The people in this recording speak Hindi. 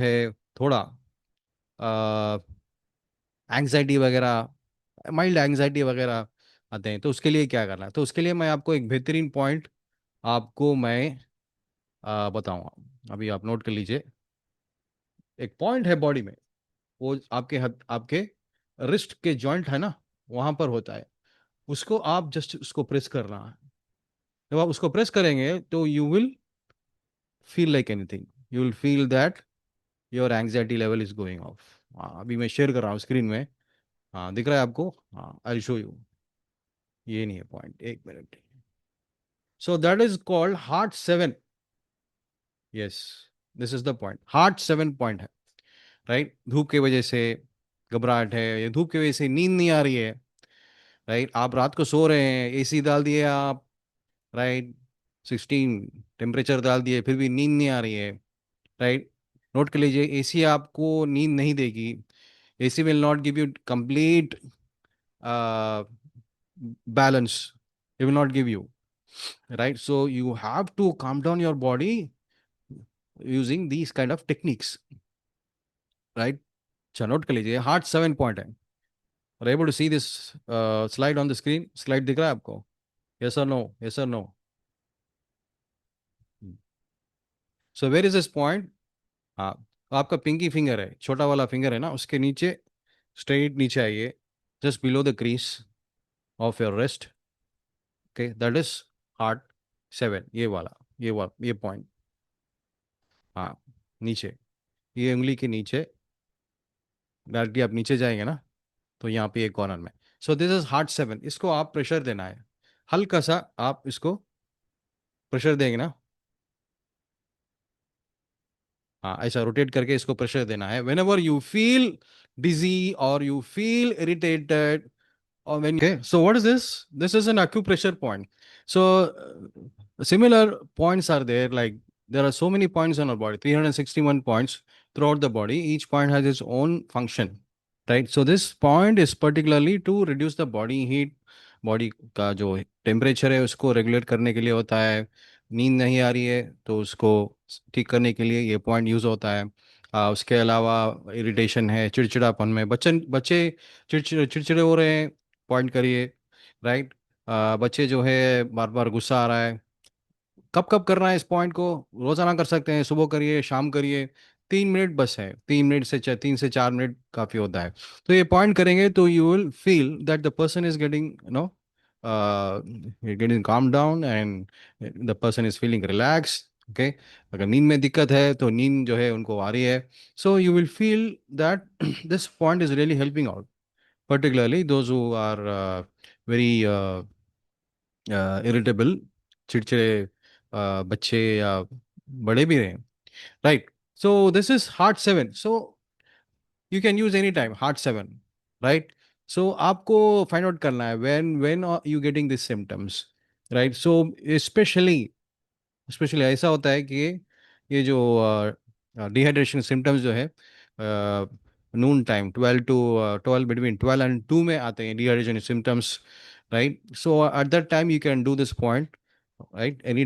है थोड़ा एंग्जाइटी वगैरह, माइल्ड एंग्जाइटी वगैरह आते हैं, तो उसके लिए क्या करना है, तो उसके लिए मैं आपको एक बेहतरीन पॉइंट आपको मैं बताऊंगा। अभी आप नोट कर लीजिए। एक पॉइंट है बॉडी में, वो आपके रिस्ट के जॉइंट है ना, वहां पर होता है। उसको आप जस्ट उसको प्रेस करना है। जब आप उसको प्रेस करेंगे तो you will feel like anything, you will feel that your anxiety level is going of. अभी मैं शेयर कर रहा हूँ स्क्रीन में। हाँ, दिख रहा है आपको? हाँ, आई शो यू। ये नहीं है पॉइंट, एक minute. So that is called heart seven. Yes, this is the point, heart seven point है। राइट, धूप की वजह से घबराहट है, या धूप की वजह से नींद नहीं आ रही है। राइट, आप रात को सो रहे हैं, एसी डाल दिए आप। राइट, 16 टेम्परेचर डाल दिए, फिर भी नींद नहीं आ रही है। राइट, नोट कर लीजिए, एसी आपको नींद नहीं देगी। AC will not give you complete balance. It will not give you. Right, so you have to calm down your body using these kind of techniques. Right, अच्छा नोट कर लीजिए, हार्ट सेवन पॉइंट है। Are able to see this slide on the screen? Slide दिख रहा है आपको? Yes or no? Yes or no? So where is this point? हाँ, तो आपका पिंकी फिंगर है, छोटा वाला फिंगर है ना, उसके नीचे, स्ट्रेट नीचे आइए, just below the crease of your rest. Okay, that is heart seven, ये पॉइंट। हाँ, नीचे, ये उंगली के नीचे, डायरेक्टली आप नीचे जाएंगे ना, तो यहाँ पे एक कॉर्नर में। सो दिस इज हार्ट सेवन, इसको आप प्रेशर देना है। हल्का सा आप इसको प्रेशर देंगे ना। हाँ, ऐसा रोटेट करके इसको प्रेशर देना है। वेन एवर यू फील डिजी और you feel irritated, or when okay, so what is this is an acupressure point. So similar points are there, like there are so many points on our body, 361 points throughout the body, each point has its own function. Right, so this point is particularly to reduce the body heat, body का जो टेम्परेचर है उसको रेगुलेट करने के लिए होता है। नींद नहीं आ रही है तो उसको ठीक करने के लिए ये पॉइंट यूज़ होता है। उसके अलावा इरिटेशन है, चिड़चिड़ापन में, बच्चे बच्चे चिड़चिड़े हो रहे हैं, पॉइंट करिए। राइट, बच्चे जो है बार बार गुस्सा आ रहा है, कब कब करना है इस पॉइंट को? रोजाना कर सकते हैं, सुबह करिए, शाम करिए, 3 मिनट बस है, 3 मिनट से 3 से 4 मिनट काफी होता है। तो ये पॉइंट करेंगे तो you will feel that the person is getting getting calm down, and the person is feeling relax. Okay, अगर नींद में दिक्कत है तो नींद जो है उनको आ रही है। So you will feel that this point is really helping out, particularly those who are very irritable, चिड़चिड़े बच्चे या बड़े भी रहे। Right, so this is heart seven, so you can use any time heart seven. Right, so आपको फाइंड आउट करना है when you getting this symptoms. Right, so specially specially ऐसा होता है कि ये जो डिहाइड्रेशन सिम्टम्स जो है, नून टाइम, 12 बिटवीन 12 and 2 में आते हैं dehydration symptoms. Right, so at that time you can do this point, right, any